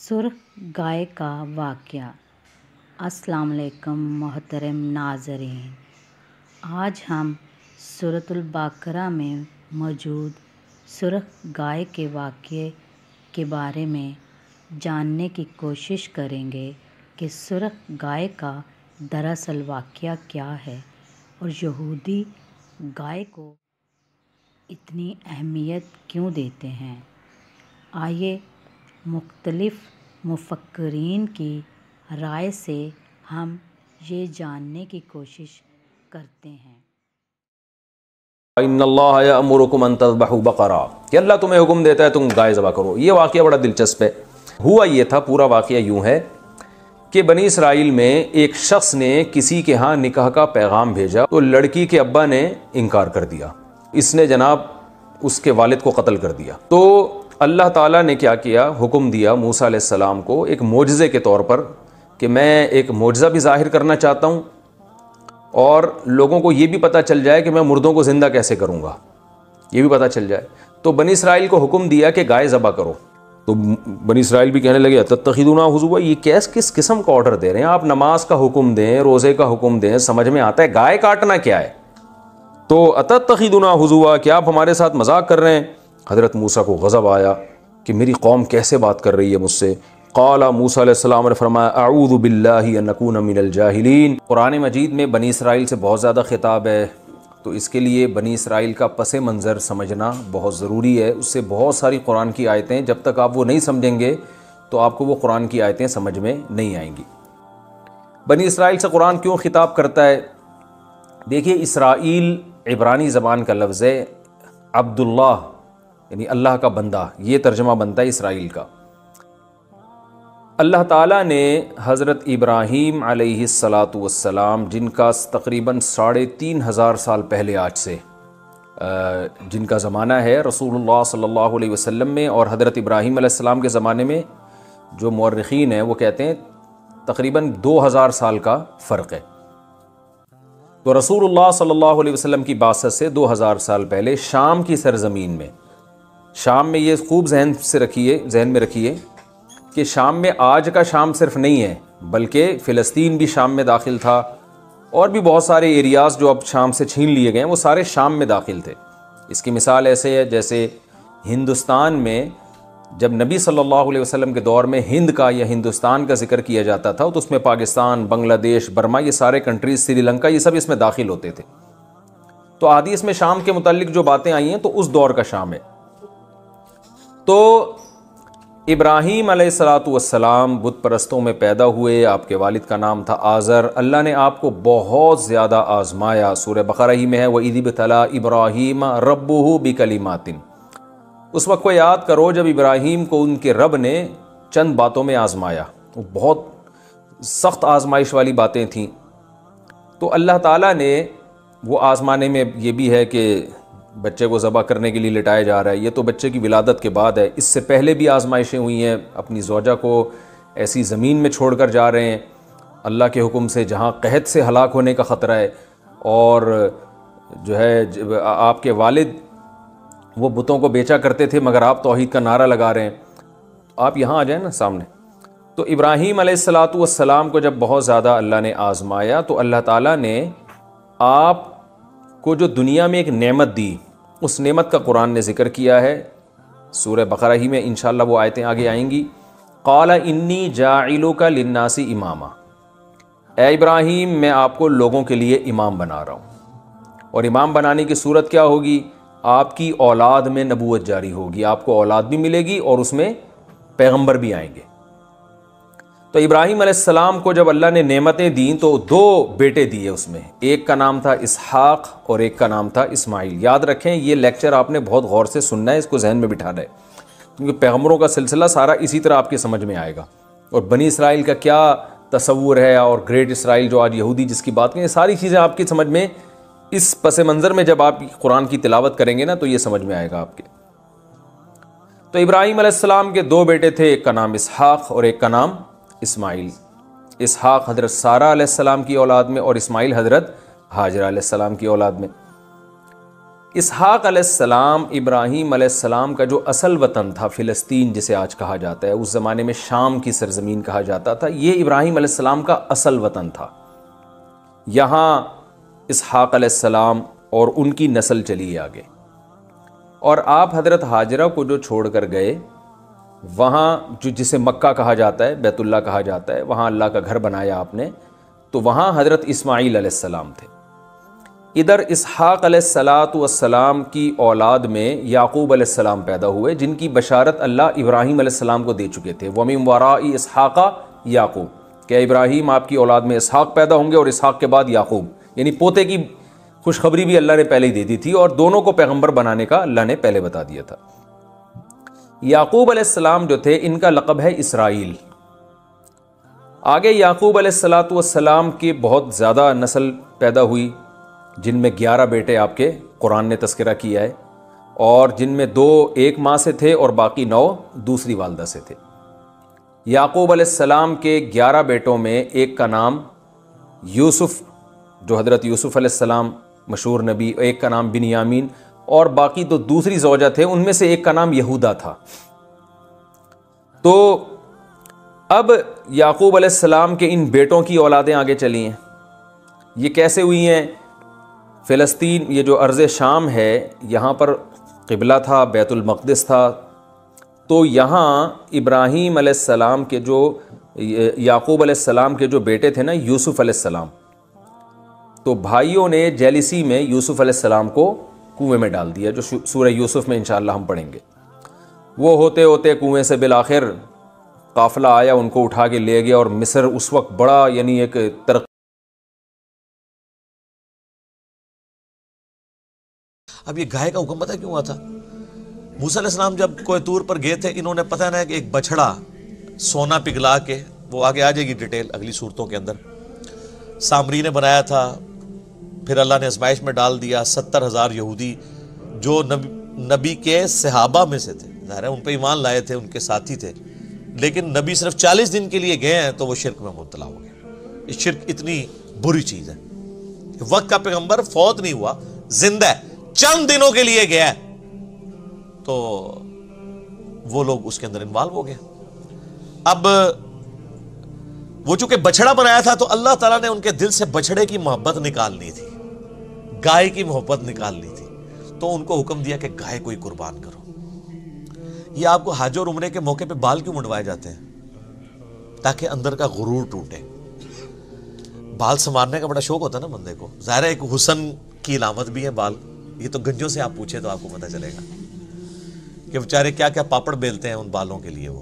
سرخ گائے کا واقعہ۔ السلام علیکم محترم ناظرین، آج ہم سورۃ البقرہ میں موجود سرخ گائے کے واقعے کے بارے میں جاننے کی کوشش کریں گے کہ سرخ گائے کا دراصل واقعہ کیا ہے اور یہودی گائے کو اتنی اہمیت کیوں دیتے ہیں۔ آئیے مختلف مفکرین کی رائے سے ہم یہ جاننے کی کوشش کرتے ہیں۔ ان اللہ یأمرکم ان تذبحوا بقرہ، کہ اللہ تمہیں حکم دیتا ہے تم گائے ذبح کرو۔ یہ واقعہ بڑا دلچسپ ہے۔ ہوا یہ تھا، پورا واقعہ یوں ہے کہ بنی اسرائیل میں ایک شخص نے کسی کے ہاں نکاح کا پیغام بھیجا تو لڑکی کے ابا نے انکار کر دیا، اس نے جناب اس کے والد کو قتل کر دیا۔ تو اللہ تعالیٰ نے کیا کیا، حکم دیا موسیٰ علیہ السلام کو ایک معجزے کے طور پر کہ میں ایک معجزہ بھی ظاہر کرنا چاہتا ہوں اور لوگوں کو یہ بھی پتہ چل جائے کہ میں مردوں کو زندہ کیسے کروں گا، یہ بھی پتہ چل جائے۔ تو بنی اسرائیل کو حکم دیا کہ گائے ذبح کرو۔ تو بنی اسرائیل بھی کہنے لگے تتخذون ہزوا، یہ کس قسم کا آرڈر دے رہے ہیں آپ؟ نماز کا حکم دیں، روزے کا حکم دیں، سمجھ میں آتا ہے، گائے کاٹنا کیا ہے؟ تو اتتخذون ہزوا، کہ آپ ہمارے ساتھ مذاق کر رہے ہیں۔ حضرت موسیٰ کو غضب آیا کہ میری قوم کیسے بات کر رہی ہے مجھ سے۔ قال موسیٰ علیہ السلام نے فرمایا اعوذ باللہ ان اکون من الجاہلین۔ قرآن مجید میں بنی اسرائیل سے بہت زیادہ خطاب ہے، تو اس کے لیے بنی اسرائیل کا پس منظر سمجھنا بہت ضروری ہے۔ اس سے بہت ساری قرآن کی آیتیں، جب تک آپ وہ نہیں سمجھیں گے تو آپ کو وہ قرآن کی آیتیں سمجھ میں نہیں آئیں گی۔ بنی اسرائیل سے قرآن کیوں خطاب کرتا ہے؟ دیکھیے، اسرائیل عبرانی زبان کا لفظ ہے، عبداللہ یعنی اللہ کا بندہ، یہ ترجمہ بنتا ہے اسرائیل کا۔ اللہ تعالیٰ نے حضرت ابراہیم علیہ السلام، جن کا تقریباً 3500 سال پہلے آج سے جن کا زمانہ ہے رسول اللہ صلی اللہ علیہ وسلم میں، اور حضرت ابراہیم علیہ السلام کے زمانے میں جو مورخین ہیں وہ کہتے ہیں تقریباً 2000 سال کا فرق ہے۔ تو رسول اللہ صلی اللہ علیہ وسلم کی بعثت سے 2000 سال پہلے شام کی سرزمین میں، شام میں یہ خوب ذہن میں رکھیے کہ شام میں آج کا شام صرف نہیں ہے، بلکہ فلسطین بھی شام میں داخل تھا، اور بھی بہت سارے ایریاز جو اب شام سے چھین لیے گئے ہیں وہ سارے شام میں داخل تھے۔ اس کی مثال ایسے ہے جیسے ہندوستان میں جب نبی صلی اللہ علیہ وسلم کے دور میں ہند کا یا ہندوستان کا ذکر کیا جاتا تھا تو اس میں پاکستان، بنگلہ دیش، برما، یہ سارے کنٹریز، سری لنکا، یہ سب اس میں داخل ہوتے تھے۔ تو احادیث میں شام کے متعلق جو باتیں آئی ہیں تو اس دور کا شام ہے۔ تو ابراہیم علیہ السلام بت پرستوں میں پیدا ہوئے، آپ کے والد کا نام تھا آزر۔ اللہ نے آپ کو بہت زیادہ آزمایا، سورہ بقرہ ہی میں ہے وَإِذِ ابْتَلَىٰ إِبْرَاهِيمَ رَبُّهُ بِكَلِمَاتٍ۔ اس وقت کو یاد کرو جب ابراہیم کو ان کے رب نے چند باتوں میں آزمایا، وہ بہت سخت آزمائش والی باتیں تھیں۔ تو اللہ تعالیٰ نے وہ آزمانے میں یہ بھی ہے کہ بچے کو ذبح کرنے کے لیے لٹایا جا رہا ہے، یہ تو بچے کی ولادت کے بعد ہے، اس سے پہلے بھی آزمائشیں ہوئی ہیں، اپنی زوجہ کو ایسی زمین میں چھوڑ کر جا رہے ہیں اللہ کے حکم سے جہاں قحط سے ہلاک ہونے کا خطرہ ہے، اور جو ہے آپ کے والد وہ بتوں کو بیچا کرتے تھے مگر آپ توحید کا نعرہ لگا رہے ہیں۔ آپ یہاں آ جائیں نا سامنے۔ تو ابراہیم علیہ السلام کو جب بہت زیادہ اللہ نے آزمایا تو اللہ تعالیٰ نے آپ کو جو دنیا میں ایک نعمت دی، اس نعمت کا قرآن نے ذکر کیا ہے سورہ بقرہ ہی میں، انشاءاللہ وہ آیتیں آگے آئیں گی۔ قال انی جاعلک للناس اماما، اے ابراہیم میں آپ کو لوگوں کے لیے امام بنا رہا ہوں، اور امام بنانے کی صورت کیا ہوگی؟ آپ کی اولاد میں نبوت جاری ہوگی، آپ کو اولاد بھی ملے گی اور اس میں پیغمبر بھی آئیں گے۔ تو ابراہیم علیہ السلام کو جب اللہ نے نعمتیں دیں تو 2 بیٹے دیے، اس میں ایک کا نام تھا اسحاق اور ایک کا نام تھا اسماعیل۔ یاد رکھیں یہ لیکچر آپ نے بہت غور سے سننا ہے، اس کو ذہن میں بٹھانا ہے، کیونکہ پیغمبروں کا سلسلہ سارا اسی طرح آپ کے سمجھ میں آئے گا، اور بنی اسرائیل کا کیا تصور ہے، اور گریٹ اسرائیل جو آج یہودی جس کی بات کریں، یہ ساری چیزیں آپ کی سمجھ میں اس پس منظر میں جب آپ قرآن کی تلاوت کریں گے نا تو یہ سمجھ میں آئے گا آپ کے۔ تو ابراہیم علیہ السلام کے 2 بیٹے تھے، ایک کا نام اسحاق اور ایک کا نام اسماعیل۔ اسحاق حضرت سارہ علیہ السلام کی اولاد میں، اور اسماعیل حضرت ہاجرہ علیہ السلام کی اولاد میں۔ اسحاق علیہ السلام ابراہیم علیہ السلام کا جو اصل وطن تھا فلسطین جسے آج کہا جاتا ہے، اس زمانے میں شام کی سرزمین کہا جاتا تھا، یہ ابراہیم علیہ السلام کا اصل وطن تھا۔ یہاں اسحاق علیہ السلام اور ان کی نسل چلی آگے، اور آپ حضرت ہاجرہ کو جو چھوڑ کر گئے، وہاں جو جسے مکہ کہا جاتا ہے، بیت اللہ کہا جاتا ہے، وہاں اللہ کا گھر بنایا آپ نے، تو وہاں حضرت اسماعیل علیہ السلام تھے۔ ادھر اسحاق علیہ السلام کی اولاد میں یعقوب علیہ السلام پیدا ہوئے، جن کی بشارت اللہ ابراہیم علیہ السلام کو دے چکے تھے، وَمِن وَرَاءِ اسحاق یعقوب، کہ ابراہیم آپ کی اولاد میں اسحاق پیدا ہوں گے اور اسحاق کے بعد یعقوب، یعنی پوتے کی خوشخبری بھی اللہ نے پہلے ہی دے دی تھی، اور دونوں کو پیغمبر بنانے کا اللہ نے پہلے بتا دیا تھا۔ یعقوب علیہ السلام جو تھے، ان کا لقب ہے اسرائیل۔ آگے یعقوب علیہ السلام کے بہت زیادہ نسل پیدا ہوئی، جن میں 11 بیٹے آپ کے قرآن نے تذکرہ کیا ہے، اور جن میں 2 ایک ماں سے تھے اور باقی 9 دوسری والدہ سے تھے۔ یعقوب علیہ السلام کے 11 بیٹوں میں ایک کا نام یوسف، جو حضرت یوسف علیہ السلام مشہور نبی، ایک کا نام بنیامین، اور باقی تو دوسری زوجہ تھے، ان میں سے ایک کا نام یہودا تھا۔ تو اب یعقوب علیہ السلام کے ان بیٹوں کی اولادیں آگے چلی ہیں۔ یہ کیسے ہوئی ہیں؟ فلسطین، یہ جو ارض شام ہے، یہاں پر قبلہ تھا، بیت المقدس تھا، تو یہاں ابراہیم علیہ السلام کے جو یعقوب علیہ السلام کے جو بیٹے تھے نا، یوسف علیہ السلام، تو بھائیوں نے جیلسی میں یوسف علیہ السلام کو کنویں میں ڈال دیا، جو سورہ یوسف میں انشاءاللہ ہم پڑھیں گے۔ وہ ہوتے ہوتے کنویں سے بالآخر قافلہ آیا، ان کو اٹھا کے لے گیا، اور مصر اس وقت بڑا یعنی ایک ترقی۔ اب یہ گائے کا حکم پتہ کیوں ہوا تھا؟ موسیٰ علیہ السلام جب کوہ طور پر گئے تھے، انہوں نے پتہ نہ کہ ایک بچڑا سونا پگھلا کے، وہ آگے آ جائے گی ڈیٹیل اگلی صورتوں کے اندر، سامری نے بنایا تھا، پھر اللہ نے آزمائش میں ڈال دیا۔ 70,000 یہودی جو نبی کے صحابہ میں سے تھے، ظاہر ہے ان پہ ایمان لائے تھے، ان کے ساتھی تھے، لیکن نبی صرف 40 دن کے لیے گئے ہیں تو وہ شرک میں مبتلا ہو گئے۔ یہ شرک اتنی بری چیز ہے کہ وقت کا پیغمبر فوت نہیں ہوا، زندہ ہے، چند دنوں کے لیے گیا ہے، تو وہ لوگ اس کے اندر انوالو ہو گئے۔ اب وہ چونکہ بچڑا بنایا تھا، تو اللہ تعالیٰ نے ان کے دل سے بچڑے کی محبت نکالنی تھی، گائے کی محبت نکالنی تھی، تو ان کو حکم دیا کہ گائے کو ہی قربان کرو۔ یہ آپ کو حج اور عمرے کے موقع پہ بال کیوں منڈوائے جاتے ہیں؟ تاکہ اندر کا غرور ٹوٹے۔ بال سنوارنے کا بڑا شوق ہوتا ہے نا بندے کو، ظاہر ہے ایک حسن کی علامت بھی ہے بال، یہ تو گنجوں سے آپ پوچھے تو آپ کو پتہ چلے گا کہ بیچارے کیا کیا پاپڑ بیلتے ہیں ان بالوں کے لیے وہ۔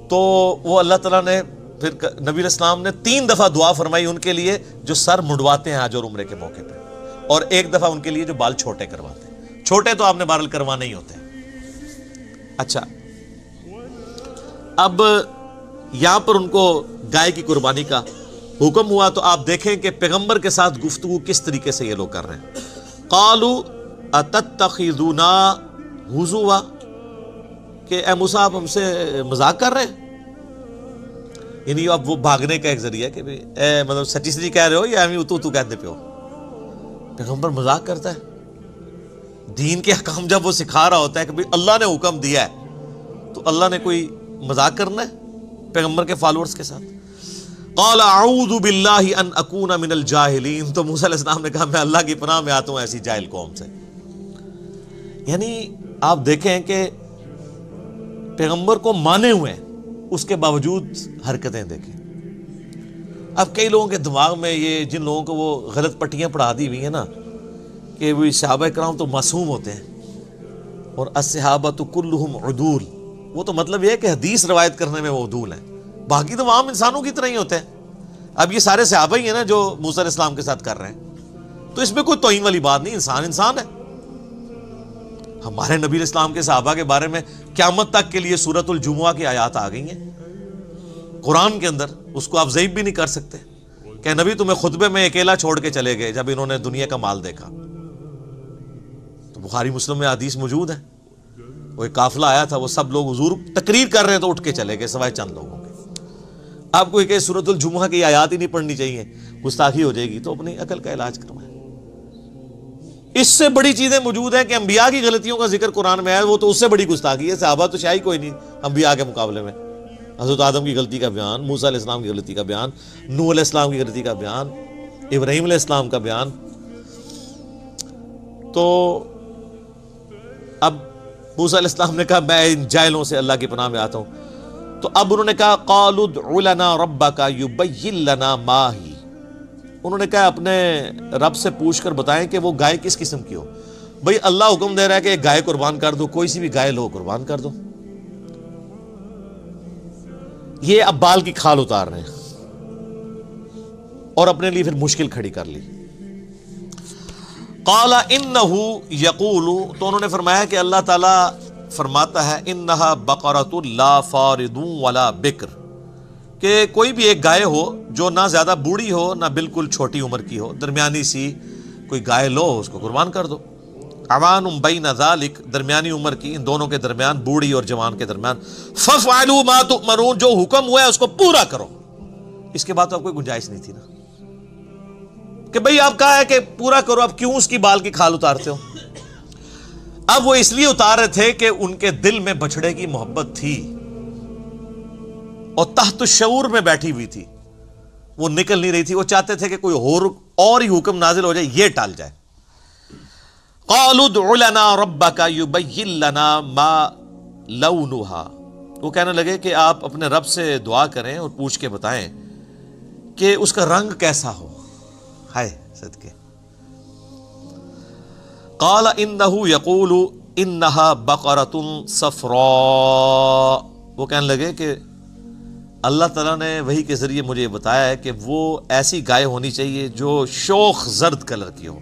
تو وہ اللہ تعالیٰ نے پھر نبی علیہ السلام نے 3 دفعہ دعا فرمائی ان کے لیے جو سر منڈواتے ہیں حج اور عمرے کے موقع پہ، اور 1 دفعہ ان کے لیے جو بال چھوٹے کرواتے ہیں۔ چھوٹے تو آپ نے بہرحال کروانے ہی ہوتے ہیں۔ اچھا، اب یہاں پر ان کو گائے کی قربانی کا حکم ہوا، تو آپ دیکھیں کہ پیغمبر کے ساتھ گفتگو کس طریقے سے یہ لوگ کر رہے ہیں۔ قالوا اتتخذونا ہزوا، کہ اے موسیٰ آپ ہم سے مذاق کر رہے ہیں؟ یعنی اب وہ بھاگنے کا ایک ذریعہ کہ اے مطلب سچی سچی کہہ رہے ہو یا ہمیں تو کہتے پہ ہو؟ پیغمبر مذاق کرتا ہے؟ دین کے احکام جب وہ سکھا رہا ہوتا ہے کہ اللہ نے حکم دیا ہے، تو اللہ نے کوئی مذاق کرنا ہے پیغمبر کے فالورز کے ساتھ؟ قال اعوذ باللہ ان اکون من الجاہلین، تو موسیٰ علیہ السلام نے کہا میں اللہ کی پناہ میں آتا ہوں ایسی جاہل قوم سے۔ یعنی آپ دیکھیں کہ پیغمبر کو مانے ہوئے ہیں، اس کے باوجود حرکتیں دیکھیں۔ اب کئی لوگوں کے دماغ میں یہ، جن لوگوں کو وہ غلط پٹیاں پڑھا دی ہوئی ہیں نا کہ وہ صحابہ کرام تو معصوم ہوتے ہیں، اور الصحابۃ کلہم عدول، وہ تو مطلب یہ ہے کہ حدیث روایت کرنے میں وہ عدول ہیں، باقی تو عام انسانوں کی طرح ہی ہوتے ہیں۔ اب یہ سارے صحابہ ہی ہیں نا جو موسیٰ علیہ السلام کے ساتھ کر رہے ہیں، تو اس میں کوئی توہین والی بات نہیں، انسان انسان ہے۔ ہمارے نبی علیہ السلام کے صحابہ کے بارے میں قیامت تک کے لیے سورۃ الجمعہ کی آیات آ گئی ہیں قرآن کے اندر، اس کو آپ ضعیف بھی نہیں کر سکتے کہ نبی تمہیں خطبے میں اکیلا چھوڑ کے چلے گئے جب انہوں نے دنیا کا مال دیکھا۔ تو بخاری مسلم میں حدیث موجود ہے، وہ ایک قافلہ آیا تھا، وہ سب لوگ حضور تقریر کر رہے ہیں تو اٹھ کے چلے گئے سوائے چند لوگوں کے۔ آپ کو کہ سورۃ الجمعہ کی آیات ہی نہیں پڑھنی چاہیے، گستاخی ہو جائے گی، تو اپنی عقل کا علاج کروائیں۔ اس سے بڑی چیزیں موجود ہیں کہ انبیاء کی غلطیوں کا ذکر قرآن میں ہے، وہ تو اس سے بڑی گستاخی ہے. صحابہ تو شاید کوئی نہیں انبیاء کے مقابلے میں. حضرت آدم کی غلطی کا بیان، موسیٰ علیہ السلام کی غلطی کا بیان، نوح علیہ السلام کی غلطی کا بیان، ابراہیم علیہ السلام کا بیان. تو اب موسیٰ علیہ السلام نے کہا میں ان جاہلوں سے اللہ کی پناہ میں آتا ہوں. تو اب انہوں نے کہا قالوا ادع لنا ربک یبین لنا ما ہی، انہوں نے کہا اپنے رب سے پوچھ کر بتائیں کہ وہ گائے کس قسم کی ہو. بھئی اللہ حکم دے رہا ہے کہ ایک گائے قربان کر دو، کوئی سی بھی گائے لو قربان کر دو. یہ اب بال کی کھال اتار رہے ہیں اور اپنے لیے پھر مشکل کھڑی کر لی. قال انہ یقول، تو انہوں نے فرمایا کہ اللہ تعالیٰ فرماتا ہے انہا بقرۃ لا فارض ولا بکر، کہ کوئی بھی ایک گائے ہو جو نہ زیادہ بوڑھی ہو نہ بالکل چھوٹی عمر کی ہو، درمیانی سی کوئی گائے لو اس کو قربان کر دو. عوان بین ذالک، درمیانی عمر کی، ان دونوں کے درمیان، بوڑھی اور جوان کے درمیان. ففعلوا ما تؤمرون، جو حکم ہوا ہے اس کو پورا کرو. اس کے بعد تو اب کوئی گنجائش نہیں تھی نا کہ بھئی آپ کہا ہے کہ پورا کرو، اب کیوں اس کی بال کی کھال اتارتے ہو؟ اب وہ اس لیے اتار رہے تھے کہ ان کے دل میں بچڑے کی محبت تھی اور تحت الشعور میں بیٹھی ہوئی تھی، وہ نکل نہیں رہی تھی. وہ چاہتے تھے کہ کوئی اور ہی حکم نازل ہو جائے، یہ ٹال جائے. قالوا ادع لنا ربک یبین لنا ما لونھا، وہ کہنے لگے کہ آپ اپنے رب سے دعا کریں اور پوچھ کے بتائیں کہ اس کا رنگ کیسا ہو. ہائے صدقے. قال انہ یقول انہا بقرۃ صفراء، وہ کہنے لگے کہ اللہ تعالیٰ نے وحی کے ذریعے مجھے بتایا ہے کہ وہ ایسی گائے ہونی چاہیے جو شوخ زرد کلر کی ہو،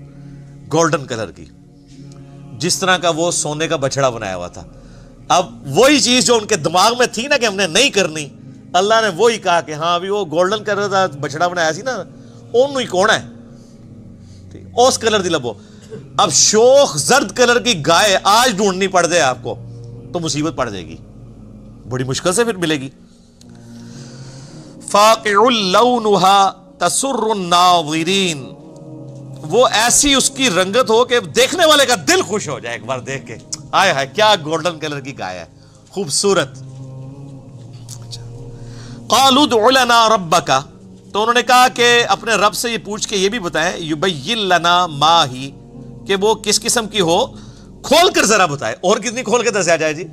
گولڈن کلر کی، جس طرح کا وہ سونے کا بچڑا بنایا ہوا تھا. اب وہی چیز جو ان کے دماغ میں تھی نا کہ ہم نے نہیں کرنی، اللہ نے وہی کہا کہ ہاں بھی وہ گولڈن کلر کا بچڑا بنایا سی نا، انہوں ہی کون ہے اس کلر دی لبو. اب شوخ زرد کلر کی گائے آج ڈھونڈنی پڑ جائے آپ کو تو مصیبت پڑ جائے گی، بڑی مشکل سے پھر ملے گی. فاقع لونھا تسر الناظرین، وہ ایسی اس کی رنگت ہو کہ دیکھنے والے کا دل خوش ہو جائے ایک بار دیکھ کے. آئے ہائے کیا گولڈن کلر کی گائے ہے، خوبصورت. قالوا ادع لنا ربک، تو انہوں نے کہا کہ اپنے رب سے یہ پوچھ کے یہ بھی بتائیں یبین لنا ما ہی، کہ وہ کس قسم کی ہو، کھول کر ذرا بتائے. اور کتنی کھول کے دسیا جائے جی،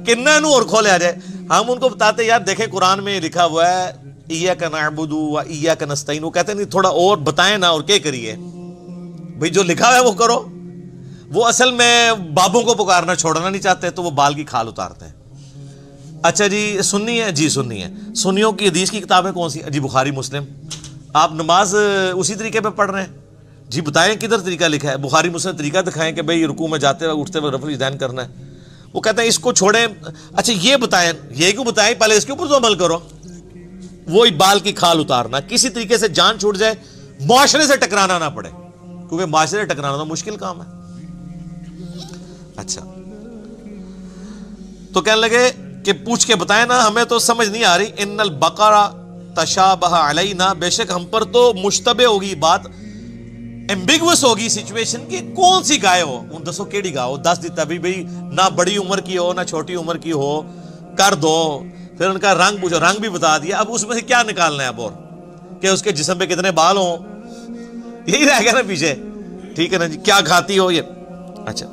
کتنا نو اور کھولے آ جائے. ہم ان کو بتاتے یار دیکھیں قرآن میں لکھا ہوا ہے ایاک نعبد و ایاک نستعین، وہ کہتے ہیں نہیں تھوڑا اور بتائیں نا، اور کیا کریے بھئی جو لکھا ہوا ہے وہ کرو. وہ اصل میں بابوں کو پکارنا چھوڑنا نہیں چاہتے تو وہ بال کی کھال اتارتے ہیں. اچھا جی سنی ہے، جی سنی ہے. سنیوں کی حدیث کی کتابیں کون سی؟ جی بخاری مسلم. آپ نماز اسی طریقے پہ پڑھ رہے ہیں؟ جی بتائیں کدھر طریقہ لکھا ہے؟ بخاری مسلم طریقہ دکھائیں کہ بھئی رکوع میں جاتے ہوئے اٹھتے ہوئے رفع الیدین کرنا ہے. وہ کہتے ہیں اس کو چھوڑیں. اچھا یہ بتائیں، یہ کیوں بتائیں، پہلے اس کے اوپر تو عمل کرو. وہی بال کی کھال اتارنا، کسی طریقے سے جان چھوٹ جائے، معاشرے سے ٹکرانا نہ پڑے، کیونکہ معاشرے سے ٹکرانا تو مشکل کام ہے. اچھا تو کہنے لگے کہ پوچھ کے بتائیں نا، ہمیں تو سمجھ نہیں آ رہی. ان البقرہ تشابہ علینا، بے شک ہم پر تو مشتبہ ہوگی بات، ایمبیگوس ہوگی سچویشن کی کون سی گائے ہو. ان دسو کیڑی گائے ہو، دس دیتا بھی بھئی نہ بڑی عمر کی ہو نہ چھوٹی عمر کی ہو، کر دو. پھر ان کا رنگ پوچھو، رنگ بھی بتا دیا. اب اس میں سے کیا نکالنا ہے اب اور کہ اس کے جسم پہ کتنے بال ہوں، یہی رہ گیا نا پیچھے. ٹھیک ہے نا جی، کیا کھاتی ہو یہ. اچھا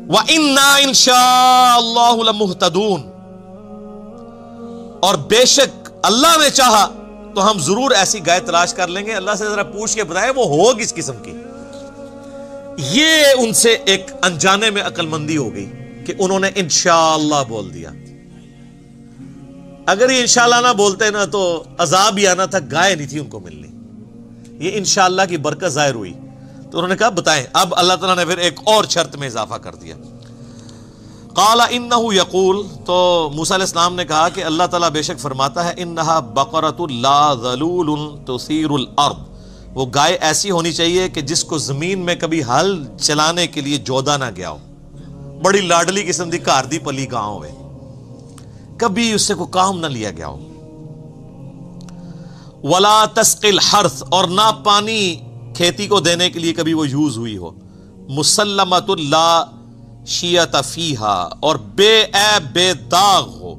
وَإِنَّا إِن شَاءَ اللَّهُ لَمُهْتَدُونَ، اور بے شک اللہ نے چاہا تو ہم ضرور ایسی گائے تلاش کر لیں گے. اللہ سے ذرا پوچھ کے بتائیں وہ ہو کس قسم کی. یہ ان سے ایک انجانے میں عقل مندی ہو گئی کہ انہوں نے انشاءاللہ بول دیا. اگر یہ انشاءاللہ نہ بولتے نا تو عذاب ہی آنا تھا، گائے نہیں تھی ان کو ملنی. یہ انشاءاللہ کی برکت ظاہر ہوئی تو انہوں نے کہا بتائیں. اب اللہ تعالیٰ نے پھر ایک اور شرط میں اضافہ کر دیا. قال انہ یقول، تو موسیٰ علیہ السلام نے کہا کہ اللہ تعالیٰ بے شک فرماتا ہے انہا بقرۃ لا ذلول تثیر الارض، وہ گائے ایسی ہونی چاہیے کہ جس کو زمین میں کبھی ہل چلانے کے لیے جودا نہ گیا ہو، بڑی لاڈلی قسم دی گھر دی پلی گاں ہوئے، کبھی اس سے کوئی کام نہ لیا گیا ہو. ولا تسقی الحرث، اور نہ پانی کھیتی کو دینے کے لیے کبھی وہ یوز ہوئی ہو، مسلمۃ لا شیۃ فیہا، اور بے عیب بے داغ ہو،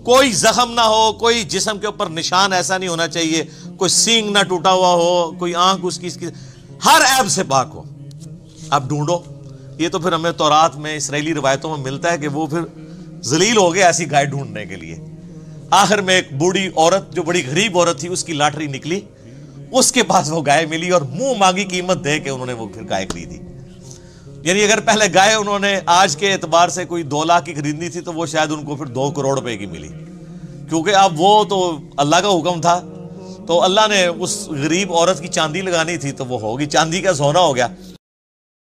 کوئی زخم نہ ہو، کوئی جسم کے اوپر نشان ایسا نہیں ہونا چاہیے، کوئی سینگ نہ ٹوٹا ہوا ہو، کوئی آنکھ اس کی ہر عیب سے پاک ہو۔ اب ڈھونڈو، یہ تو پھر ہمیں تورات میں اسرائیلی روایتوں میں ملتا ہے کہ وہ پھر ذلیل ہو گئے ایسی گائے ڈھونڈنے کے لیے۔ آخر میں ایک بوڑھی عورت جو بڑی غریب عورت تھی، اس کی لاٹری نکلی، اس کے پاس وہ گائے ملی اور منہ مانگی قیمت دے کے انہوں نے وہ پھر گائے خریدی۔ یعنی اگر پہلے گائے انہوں نے آج کے اعتبار سے کوئی 2 لاکھ کی خریدنی تھی تو وہ شاید ان کو پھر 2 کروڑ روپے کی ملی، کیونکہ اب وہ تو اللہ کا حکم تھا، تو اللہ نے اس غریب عورت کی چاندی لگانی تھی تو وہ ہوگی، چاندی کا سونا ہو گیا۔